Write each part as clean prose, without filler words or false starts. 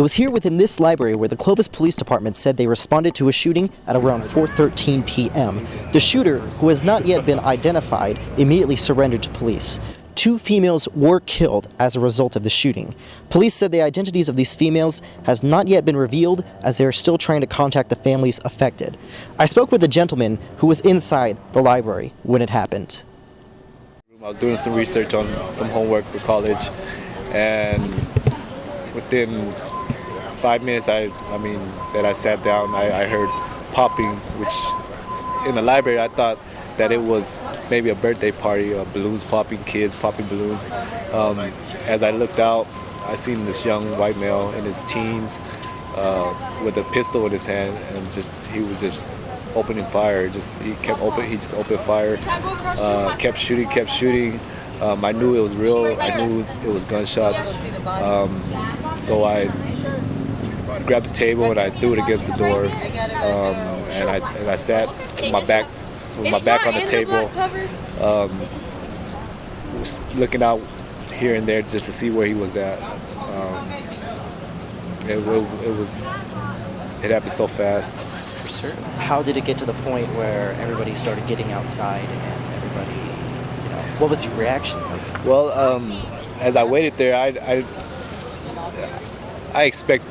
It was here within this library where the Clovis Police Department said they responded to a shooting at around 4:13 p.m. The shooter, who has not yet been identified, immediately surrendered to police. 2 females were killed as a result of the shooting. Police said the identities of these females has not yet been revealed as they are still trying to contact the families affected. I spoke with a gentleman who was inside the library when it happened. I was doing some research on some homework for college, and within 5 minutes that I sat down, I heard popping, which in the library I thought that it was maybe a birthday party, balloons popping, kids popping balloons. As I looked out, I seen this young white male in his teens with a pistol in his hand, and he was just opening fire. He just opened fire, kept shooting. I knew it was real. I knew it was gunshots. So I grabbed the table and I threw it against the door, and I sat with my back on the table, was looking out here and there just to see where he was at. It happened so fast. For certain. How did it get to the point where everybody started getting outside and everybody, what was your reaction like? Well, as I waited there, I expect,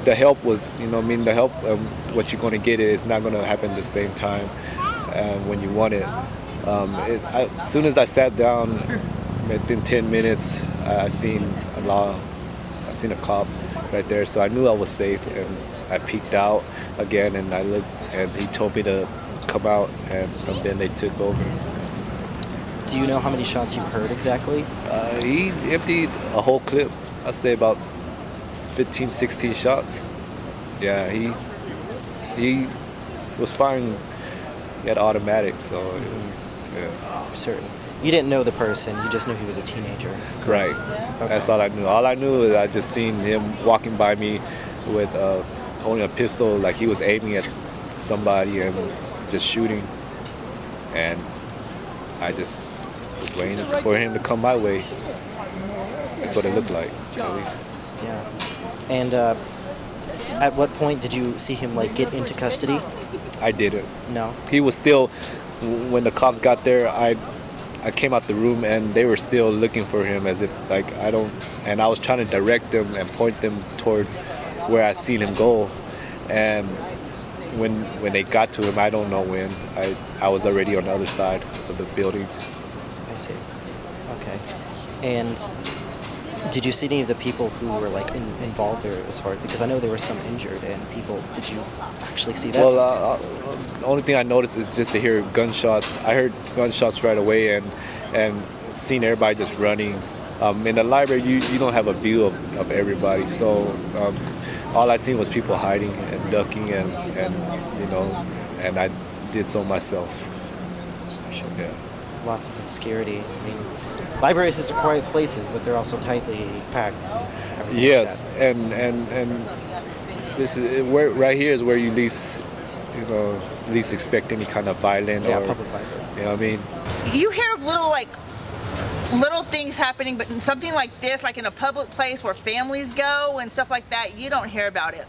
the help was, the help, what you're going to get is not going to happen at the same time when you want it. As soon as I sat down, within 10 minutes, I seen a cop right there, so I knew I was safe, and I peeked out again, and I looked, and he told me to come out, and from then they took over. Do you know how many shots you heard exactly? He emptied a whole clip. I'd say about 15, 16 shots. Yeah, he was firing at automatic, so it was, yeah. Certain. You didn't know the person, you just knew he was a teenager. Correct? Right. Okay. That's all I knew. All I knew is I just seen him walking by me with holding a pistol, like he was aiming at somebody and just shooting. And I just was waiting for him to come my way. That's what it looked like, at least. Yeah. And at what point did you see him get into custody? I didn't. No. He was still, when the cops got there, I came out the room and they were still looking for him as if and I was trying to direct them and point them towards where I seen him go. And when they got to him, I don't know when, I was already on the other side of the building. I see. Okay. And did you see any of the people who were involved there as far as, because I know there were some injured and people, did you actually see that? Well, the only thing I noticed is just to hear gunshots. I heard gunshots right away and seeing everybody just running. In the library, you don't have a view of everybody, so all I seen was people hiding and ducking and I did so myself. Sure. Yeah. Lots of obscurity. Libraries are quiet places, but they're also tightly packed. Yes, and this is right here is where you least expect any kind of violence or public library. You know what I mean? You hear of little things happening, but in something like this, like in a public place where families go and stuff like that, you don't hear about it.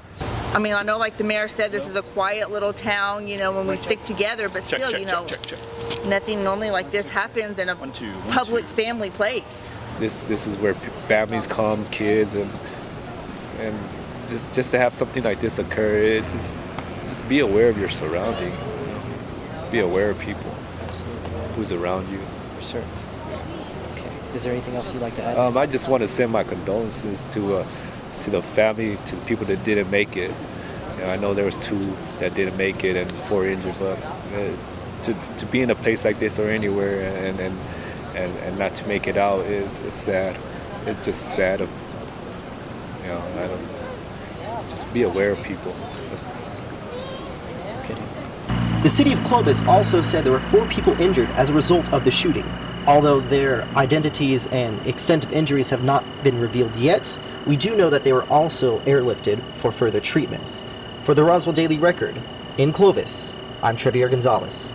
I know the mayor said this is a quiet little town, when we stick together, but still, nothing normally like this happens in a public family place. This is where families come, kids, and just to have something like this occur, just be aware of your surrounding. Be aware of people. Absolutely. Who's around you. For sure. Okay. Is there anything else you'd like to add? I just want to send my condolences to the family, to the people that didn't make it. I know there was 2 that didn't make it and 4 injured, but to be in a place like this or anywhere and not to make it out is sad. It's just sad. Just be aware of people. Okay. The city of Clovis also said there were 4 people injured as a result of the shooting. Although their identities and extent of injuries have not been revealed yet, we do know that they were also airlifted for further treatments. For the Roswell Daily Record, in Clovis, I'm Trevier Gonzalez.